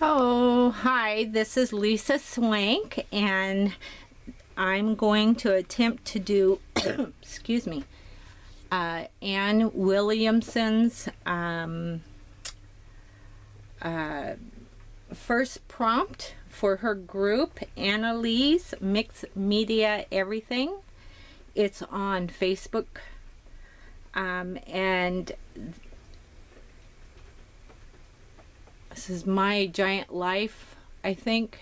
Oh, hi, this is Lisa Swank, and I'm going to attempt to do, excuse me, Ann Williamson's first prompt for her group, Anneliese Mixed Media Everything. It's on Facebook, and this is My Giant Life, I think,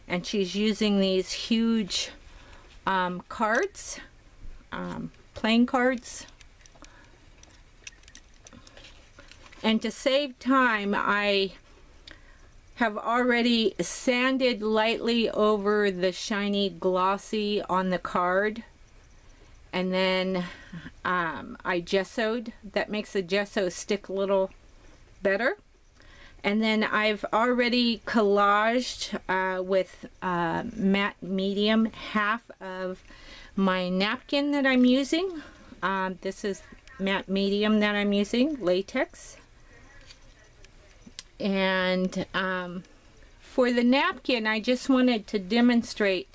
and she's using these huge cards, playing cards. And to save time, I have already sanded lightly over the shiny glossy on the card, and then I gessoed. That makes the gesso stick a little better. And then I've already collaged with matte medium half of my napkin that I'm using. This is matte medium that I'm using, latex. And for the napkin, I just wanted to demonstrate,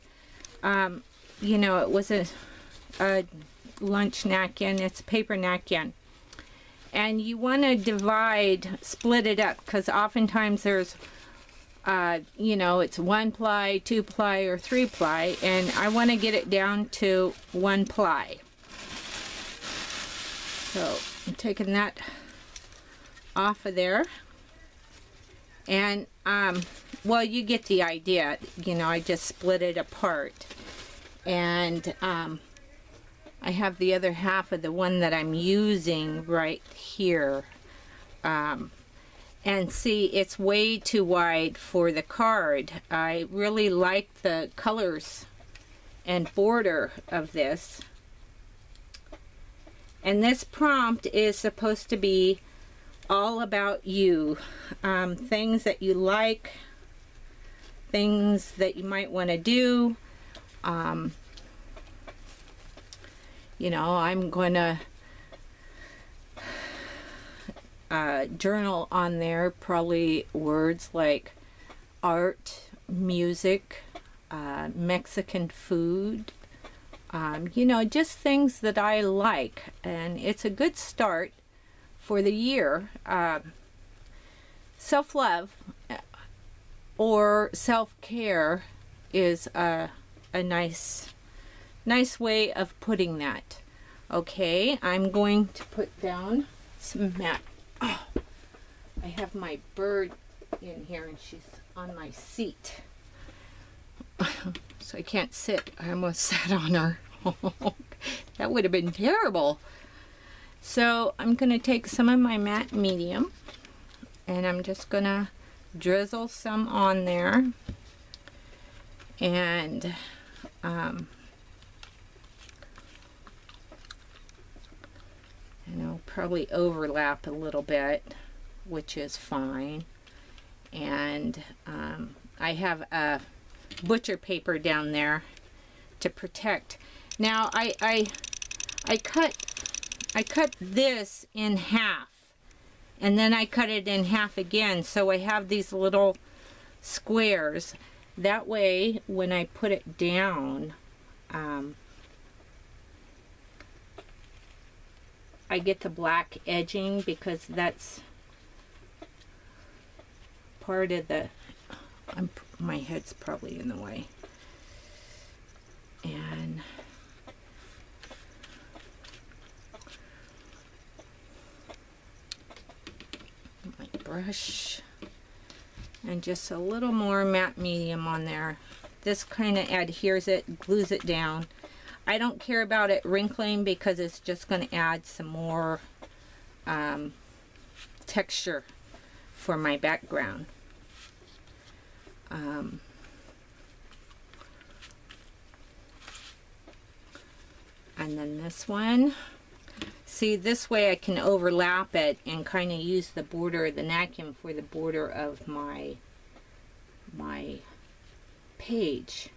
you know, it was a lunch napkin, it's a paper napkin. And you want to divide, split it up, because oftentimes there's, you know, it's 1 ply, 2 ply, or 3 ply, and I want to get it down to 1 ply. So I'm taking that off of there. And, well, you get the idea. You know, I just split it apart. And, I have the other half of the one that I'm using right here. And see, it's way too wide for the card. I really like the colors and border of this. And this prompt is supposed to be all about you. Things that you like, things that you might want to do. You know, I'm going to journal on there probably words like art, music, Mexican food, you know, just things that I like. And it's a good start for the year. Self-love or self-care is a nice way of putting that. Okay, I'm going to put down some matte. Oh, I have my bird in here and she's on my seat. So I can't sit. I almost sat on her. That would have been terrible. So I'm going to take some of my matte medium and I'm just going to drizzle some on there. And and I'll probably overlap a little bit, which is fine. And I have a butcher paper down there to protect. Now I cut this in half, and then I cut it in half again, so I have these little squares. That way, when I put it down, I get the black edging, because that's part of the, my head's probably in the way. And my brush, and just a little more matte medium on there. This kind of adheres it, glues it down. I don't care about it wrinkling, because it's just going to add some more texture for my background. And then this one, see, this way I can overlap it and kind of use the border of the napkin for the border of my page,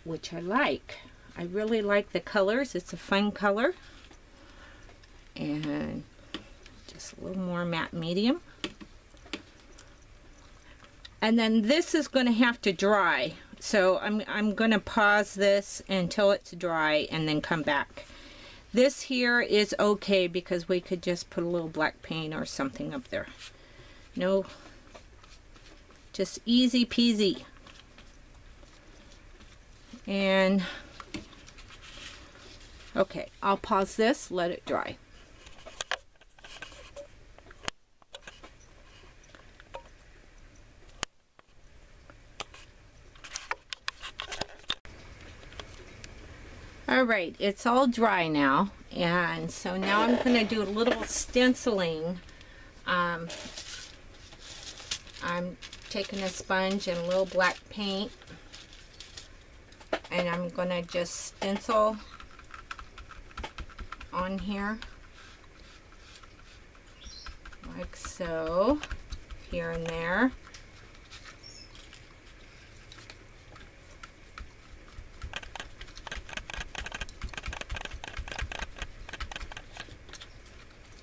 which I like. I really like the colors. It's a fun color. And just a little more matte medium. And then this is going to have to dry. So I'm going to pause this until it's dry and then come back. This here is okay because we could just put a little black paint or something up there. No, just easy peasy. And okay, I'll pause this, let it dry. All right, it's all dry now, and so now I'm going to do a little stenciling. I'm taking a sponge and a little black paint, and I'm going to just stencil on here, like so, here and there.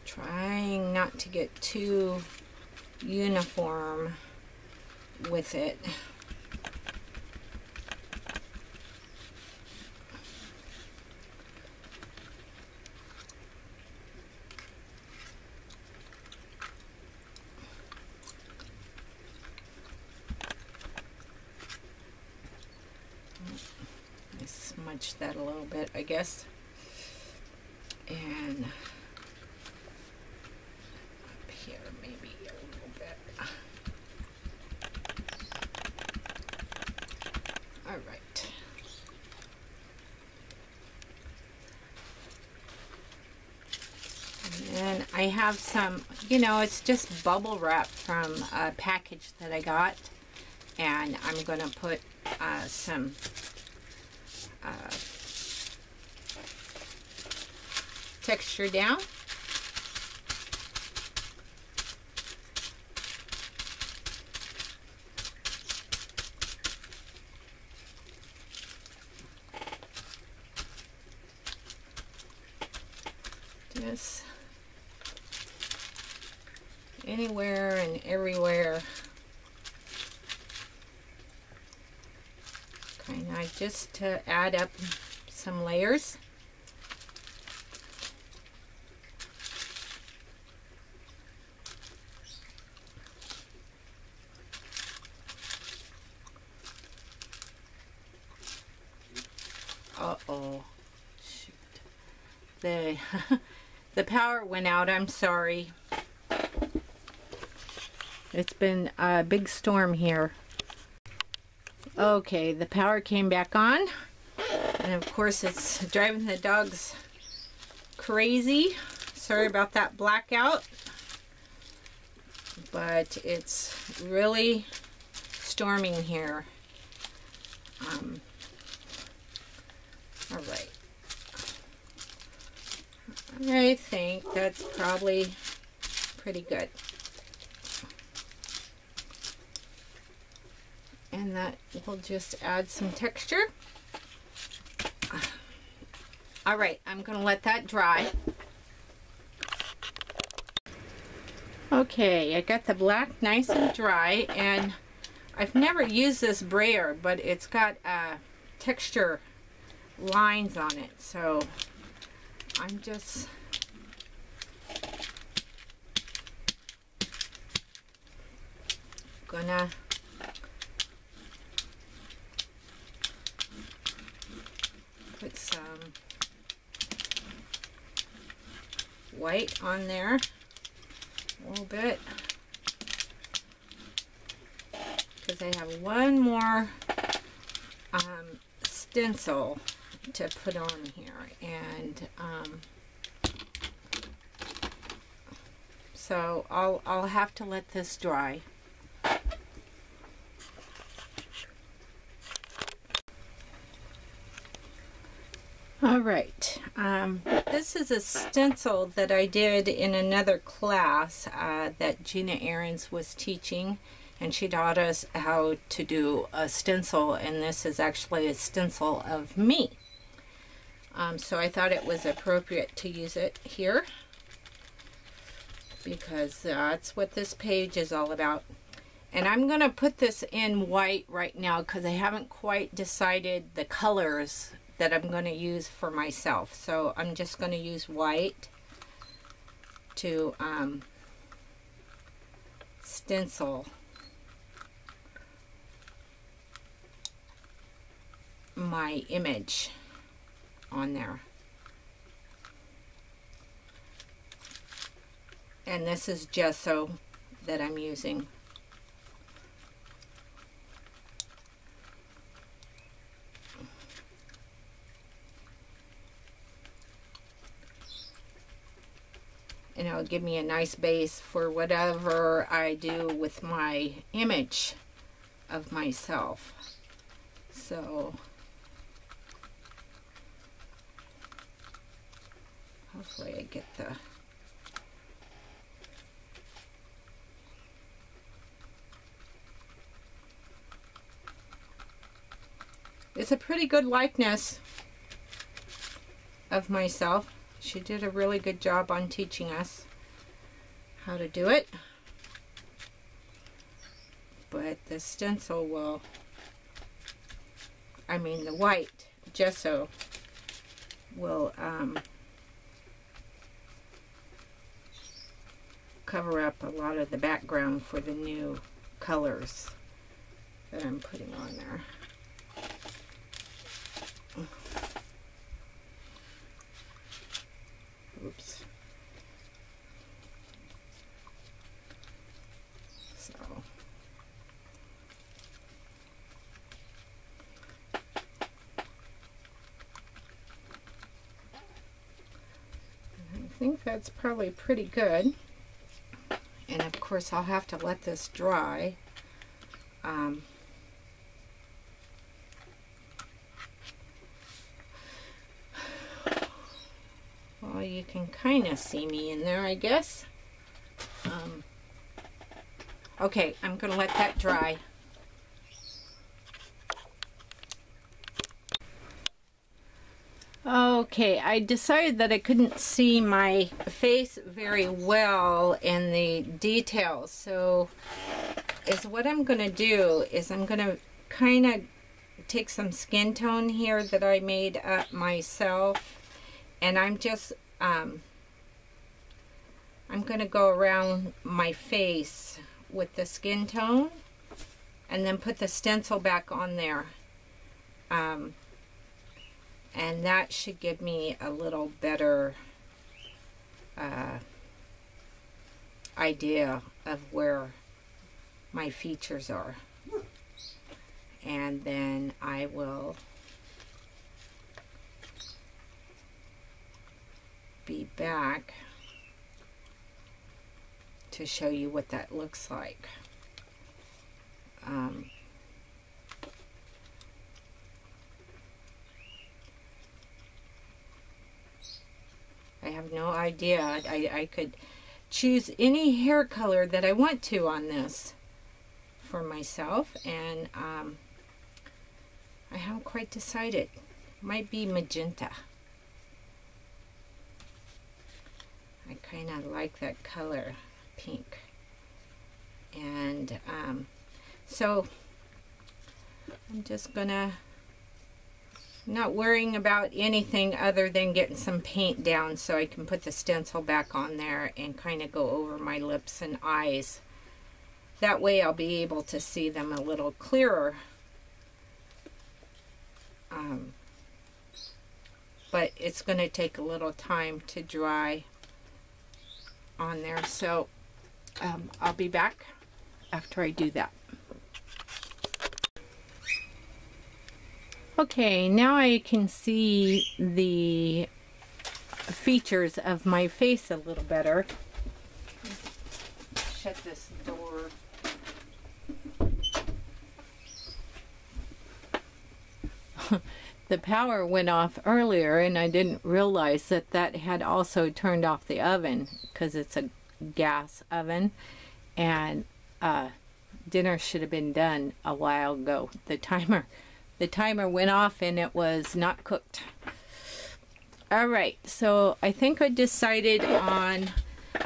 Trying not to get too uniform with it. I smudged that a little bit, I guess. And here maybe a little bit. All right. And I have some, you know, it's just bubble wrap from a package that I got, and I'm going to put some texture down. Just anywhere and everywhere, kind of just to add up some layers. Uh-oh, shoot. The power went out, I'm sorry. It's been a big storm here. Okay, the power came back on. And of course it's driving the dogs crazy. Sorry about that blackout. But it's really storming here. All right. I think that's probably pretty good. And that will just add some texture. All right, I'm going to let that dry. Okay, I got the black nice and dry, and I've never used this brayer, but it's got texture lines on it, so I'm just gonna put some white on there, a little bit, because I have one more stencil to put on here, and so I'll have to let this dry. All right, this is a stencil that I did in another class that Gina Ahrens was teaching, and she taught us how to do a stencil, and this is actually a stencil of me. So I thought it was appropriate to use it here, because that's what this page is all about. And I'm going to put this in white right now because I haven't quite decided the colors that I'm going to use for myself. So I'm just going to use white to stencil my image on there. And this is gesso that I'm using. And it'll give me a nice base for whatever I do with my image of myself. So hopefully I get the it's a pretty good likeness of myself. She did a really good job on teaching us how to do it. But the stencil will, I mean the white gesso will cover up a lot of the background for the new colors that I'm putting on there. Oops. So I think that's probably pretty good. And of course I'll have to let this dry. Well, you can kind of see me in there, I guess. Okay, I'm going to let that dry. Okay, I decided that I couldn't see my face very well in the details, so what I'm going to do is I'm going to kind of take some skin tone here that I made up myself, and I'm just I'm going to go around my face with the skin tone and then put the stencil back on there. And that should give me a little better idea of where my features are. And then I will be back to show you what that looks like. I have no idea. I could choose any hair color that I want to on this for myself, and I haven't quite decided. Might be magenta. I kind of like that color, pink. And so I'm just gonna, not worrying about anything other than getting some paint down so I can put the stencil back on there and kind of go over my lips and eyes. That way I'll be able to see them a little clearer. But it's going to take a little time to dry on there, so I'll be back after I do that. Okay, now I can see the features of my face a little better. Shut this door. The power went off earlier and I didn't realize that that had also turned off the oven because it's a gas oven, and dinner should have been done a while ago. The timer went off and it was not cooked. Alright, so I think I decided on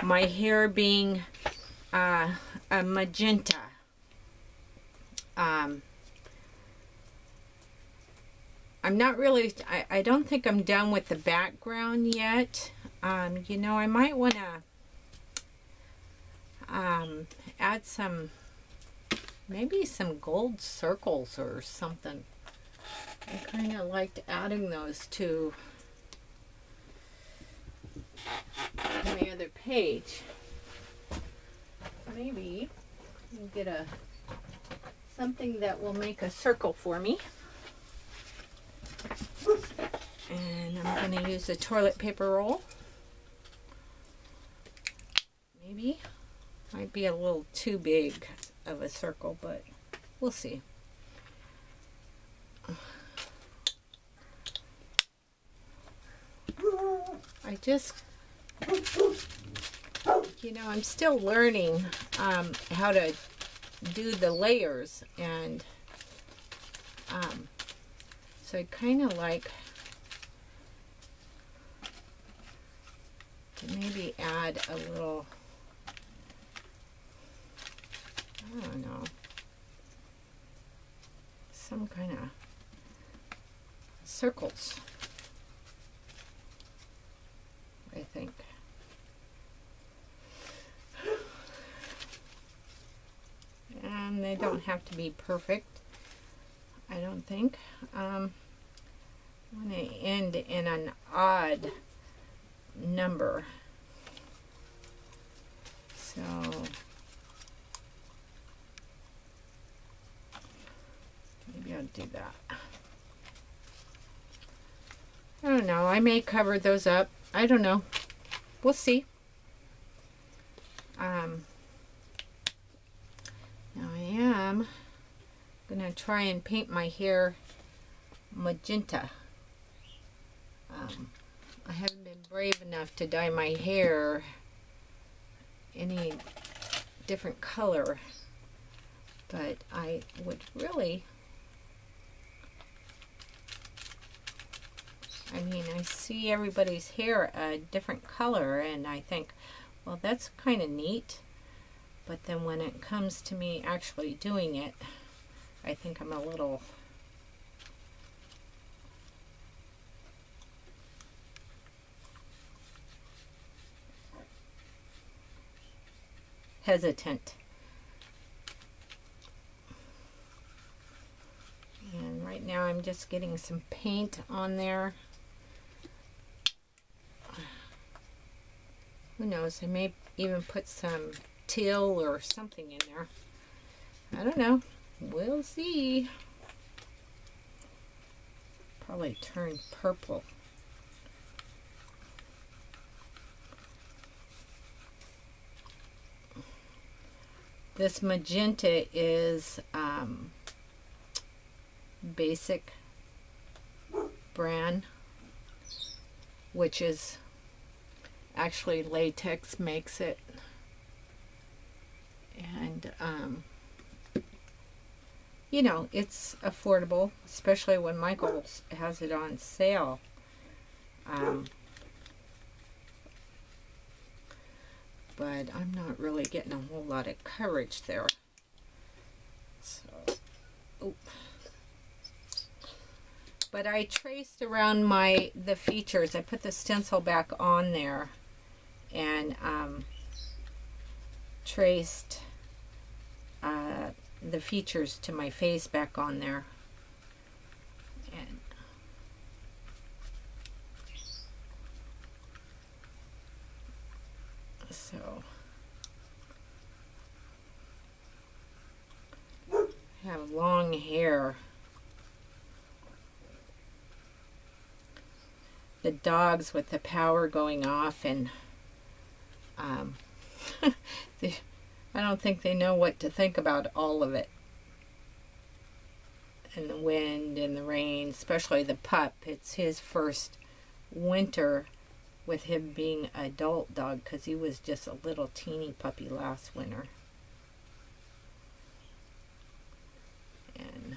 my hair being a magenta. I'm not really, I don't think I'm done with the background yet. You know, I might want to add some, maybe some gold circles or something. I kind of liked adding those to my other page. Maybe I'll get something that will make a circle for me. And I'm going to use a toilet paper roll. Maybe. Might be a little too big of a circle, but we'll see. I just, you know, I'm still learning how to do the layers, and so I kind of like to maybe add a little, I don't know, some kind of circles, I think. And they don't have to be perfect, I don't think. I want to end in an odd number. So maybe I'll do that. I don't know. I may cover those up. I don't know. We'll see. Now I am going to try and paint my hair magenta. I haven't been brave enough to dye my hair any different color, but I would really, I mean, I see everybody's hair a different color and I think, well, that's kind of neat. But then when it comes to me actually doing it, I think I'm a little hesitant. And right now I'm just getting some paint on there. Who knows, I may even put some teal or something in there. I don't know. We'll see. Probably turn purple. This magenta is basic brand, which is actually latex makes it. And you know, it's affordable, especially when Michael has it on sale. But I'm not really getting a whole lot of coverage there. So, oh. But I traced around the features. I put the stencil back on there and traced the features to my face back on there. And so I have long hair. The dogs with the power going off, and I don't think they know what to think about all of it. And the wind and the rain, especially the pup. It's his first winter with him being an adult dog, because he was just a little teeny puppy last winter. And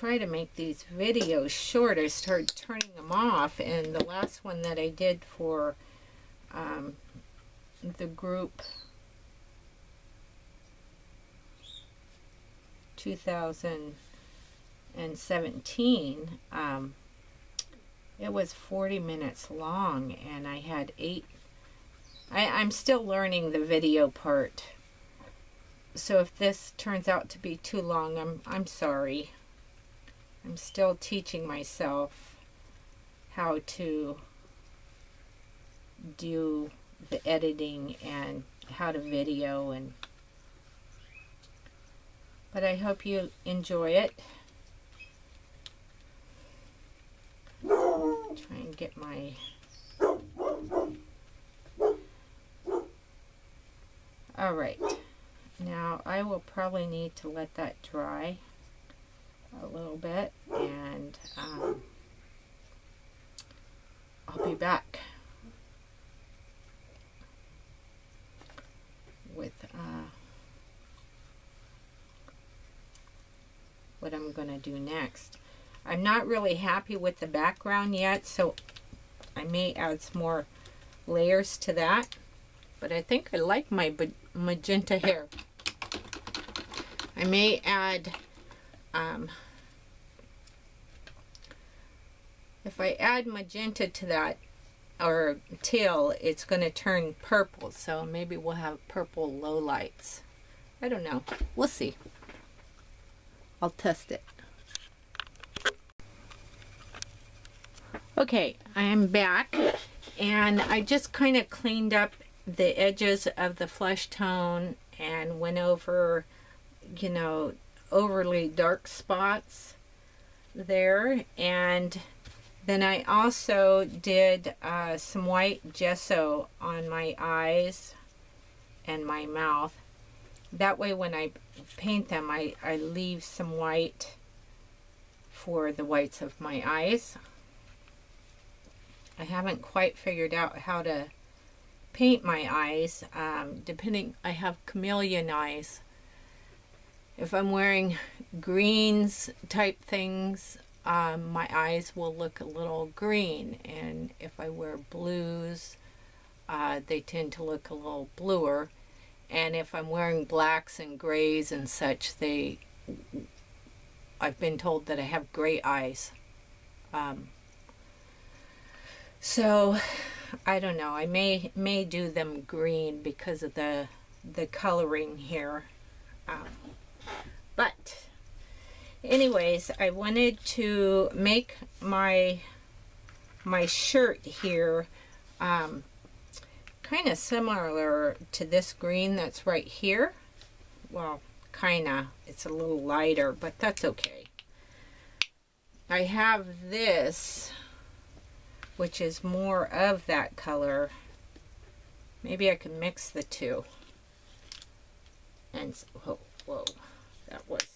try to make these videos short. I started turning them off, and the last one that I did for the group 2017, it was 40 minutes long, and I had 8. I'm still learning the video part, so if this turns out to be too long, I'm sorry. I'm still teaching myself how to do the editing and how to video, but I hope you enjoy it. Try and get my alright, now I will probably need to let that dry a little bit, and I'll be back with what I'm going to do next. I'm not really happy with the background yet, so I may add some more layers to that, but I think I like my magenta hair. I may add, if I add magenta to that, or teal, it's going to turn purple, so maybe we'll have purple lowlights. I don't know. We'll see. I'll test it. Okay, I am back, and I just kind of cleaned up the edges of the flesh tone and went over, you know, overly dark spots there, and then I also did some white gesso on my eyes and my mouth. That way when I paint them, I leave some white for the whites of my eyes. I haven't quite figured out how to paint my eyes. I have chameleon eyes. If I'm wearing greens type things, my eyes will look a little green, and if I wear blues, they tend to look a little bluer, and if I'm wearing blacks and grays and such, I've been told that I have gray eyes. So I don't know, I may do them green because of the coloring here, but anyways, I wanted to make my shirt here kind of similar to this green that's right here. Well, kinda, it's a little lighter, but that's okay. I have this, which is more of that color. Maybe I can mix the two. And whoa, that was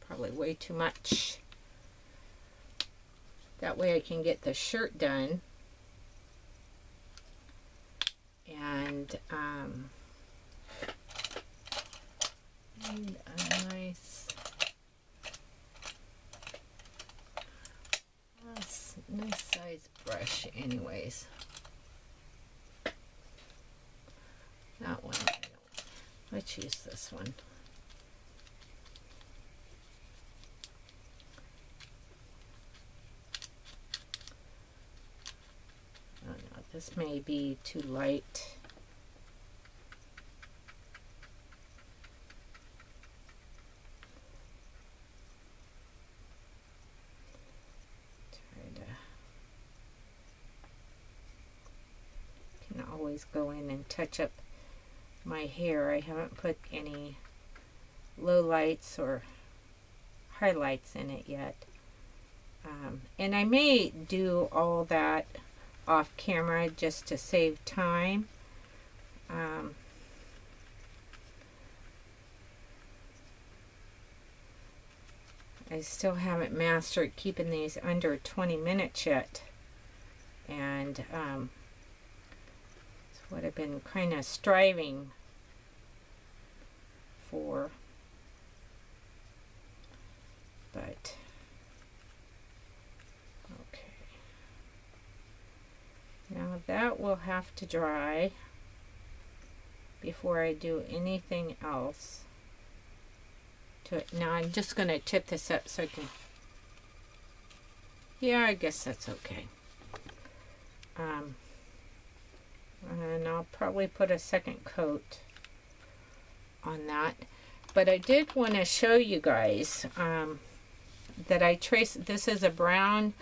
probably way too much. That way I can get the shirt done. And need a nice size brush anyways. That one, let's use this one. Oh no, this may be too light. Always go in and touch up my hair. I haven't put any low lights or highlights in it yet, and I may do all that off camera just to save time. I still haven't mastered keeping these under 20 minutes yet, and what I've been kind of striving for, but that will have to dry before I do anything else to it. Now I'm just going to tip this up so I can, yeah, I guess that's okay. And I'll probably put a second coat on that. But I did want to show you guys that I traced, this is a brown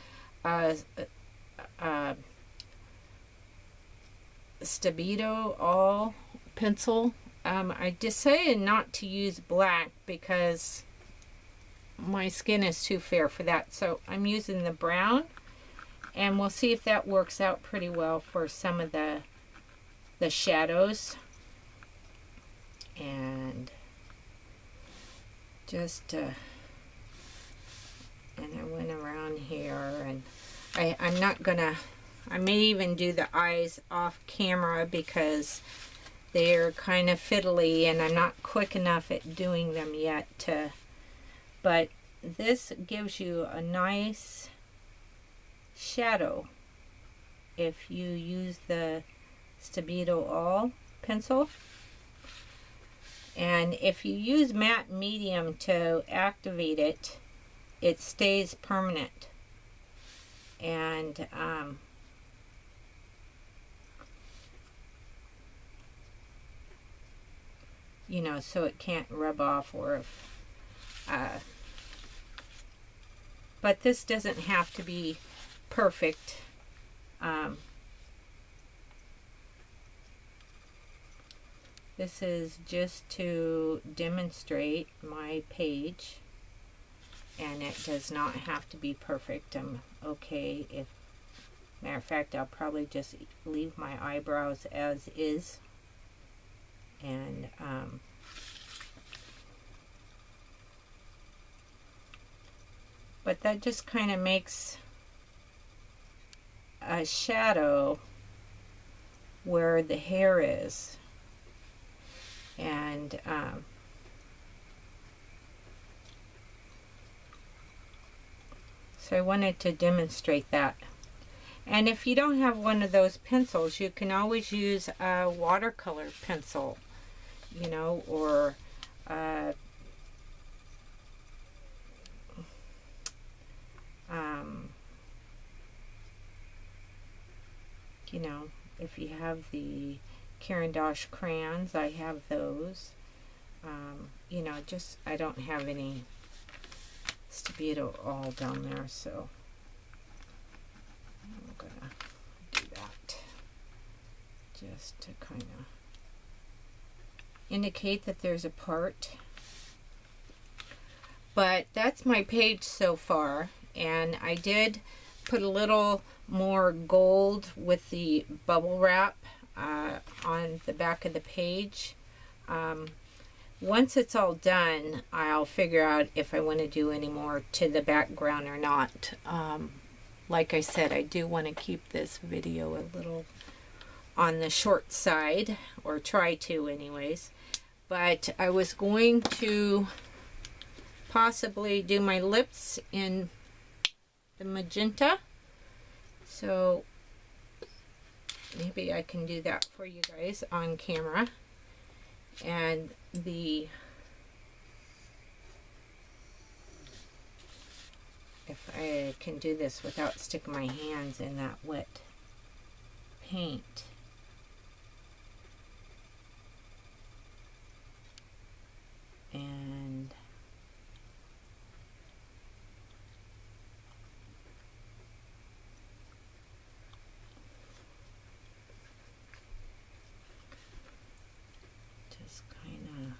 Stabilo all pencil. I decided not to use black because my skin is too fair for that, so I'm using the brown, and we'll see if that works out pretty well for some of the shadows. And just and I went around here, and I'm not gonna, I may even do the eyes off camera because they're kind of fiddly and I'm not quick enough at doing them yet but this gives you a nice shadow if you use the Stabilo all pencil. And if you use matte medium to activate it, it stays permanent. And you know, so it can't rub off, or if but this doesn't have to be perfect. This is just to demonstrate my page, and it does not have to be perfect. I'm okay if, matter of fact, I'll probably just leave my eyebrows as is. And but that just kind of makes a shadow where the hair is. And so I wanted to demonstrate that. And if you don't have one of those pencils, you can always use a watercolor pencil, you know, or you know, if you have the Caran d'Ache crayons, I have those. You know, just, I don't have any Stabilo all down there, so I'm gonna do that just to kind of indicate that there's a part. But that's my page so far, and I did put a little more gold with the bubble wrap on the back of the page. Once it's all done, I'll figure out if I want to do any more to the background or not. Like I said, I do want to keep this video a little on the short side, or try to anyways. But I was going to possibly do my lips in the magenta, so maybe I can do that for you guys on camera. And if I can do this without sticking my hands in that wet paint. And just kind of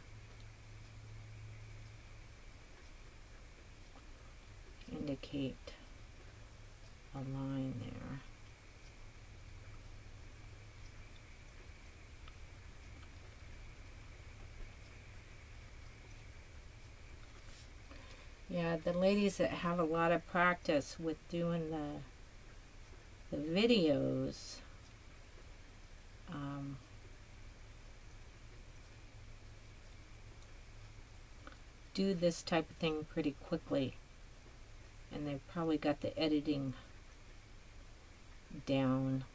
indicate a line there. Yeah, the ladies that have a lot of practice with doing the videos, do this type of thing pretty quickly, and they've probably got the editing down.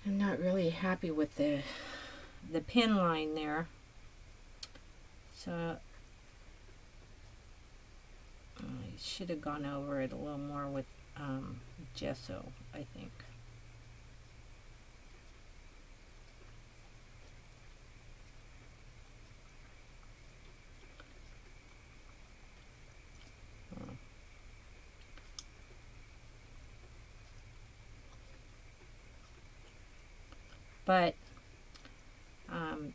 I'm not really happy with the pin line there. So I should have gone over it a little more with gesso, I think. But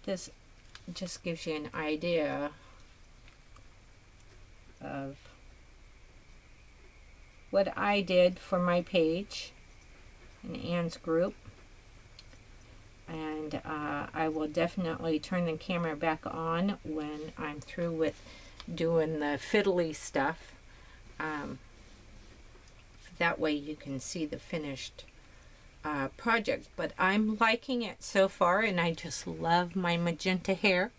this just gives you an idea of what I did for my page in Anne's group. And I will definitely turn the camera back on when I'm through with doing the fiddly stuff. That way you can see the finished project. But I'm liking it so far, and I just love my magenta hair.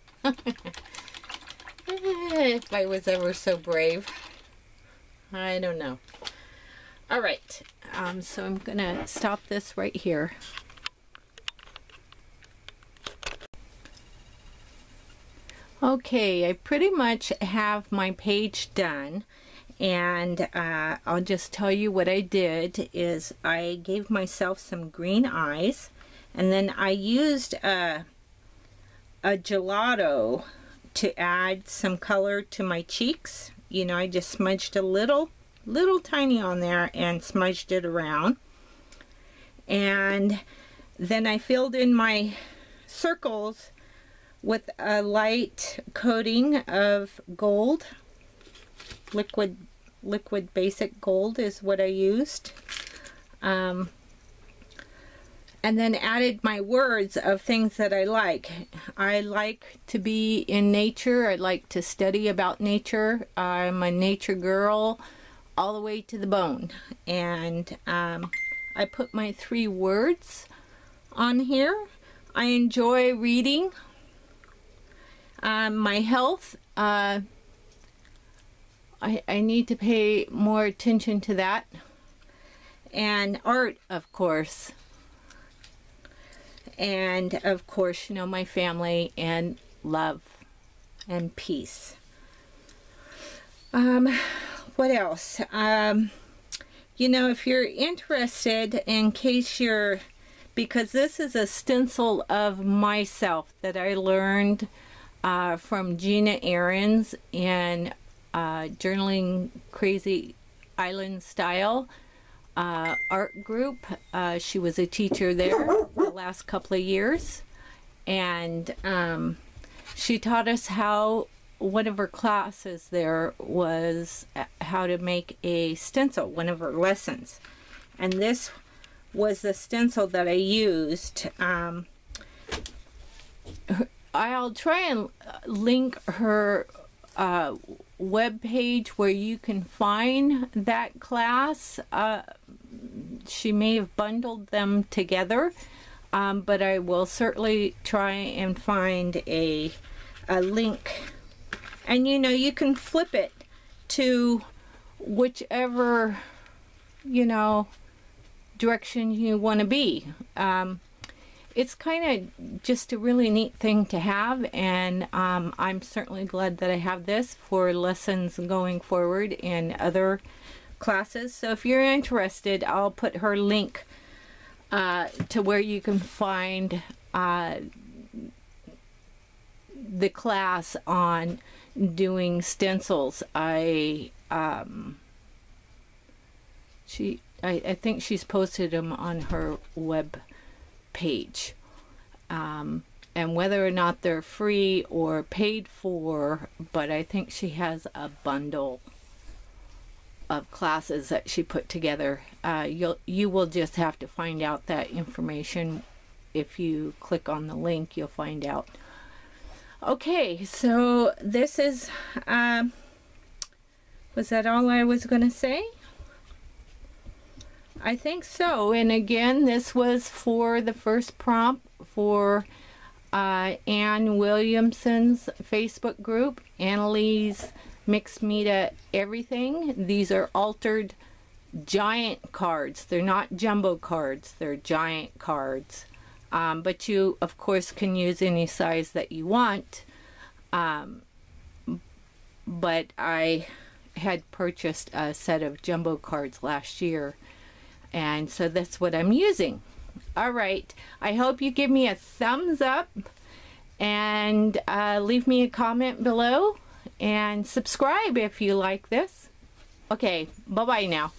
If I was ever so brave. I don't know. All right, so I'm gonna stop this right here. Okay, I pretty much have my page done, and I'll just tell you what I did is I gave myself some green eyes, and then I used a gelato to add some color to my cheeks. You know, I just smudged a little tiny on there and smudged it around, and then I filled in my circles with a light coating of gold. Liquid basic gold is what I used, and then added my words of things that I like. I like to be in nature. I like to study about nature. I'm a nature girl all the way to the bone, and I put my 3 words on here. I enjoy reading. My health, I need to pay more attention to that, and art, of course, and of course, you know, my family and love and peace. What else? You know, if you're interested, in case you're, because this is a stencil of myself that I learned from Gina Ahrens in Journaling Crazy Island Style art group. She was a teacher there the last couple of years, and she taught us how, one of her classes there was how to make a stencil, one of her lessons, and this was the stencil that I used. I'll try and link her web page where you can find that class. She may have bundled them together, but I will certainly try and find a link. And you know, you can flip it to whichever, you know, direction you want to be. It's kind of just a really neat thing to have, and I'm certainly glad that I have this for lessons going forward in other classes. So if you're interested, I'll put her link to where you can find the class on doing stencils. I think she's posted them on her web page, and whether or not they're free or paid for, but I think she has a bundle of classes that she put together. You will just have to find out that information. If you click on the link, you'll find out. Okay, so this is was that all I was going to say? I think so. And again, this was for the first prompt for Ann Williamson's Facebook group, Anneliese Mixed Media Everything. These are altered giant cards. They're not jumbo cards. They're giant cards. but you of course can use any size that you want. But I had purchased a set of jumbo cards last year, and so that's what I'm using. All right, I hope you give me a thumbs up and leave me a comment below and subscribe if you like this. Okay, bye-bye now.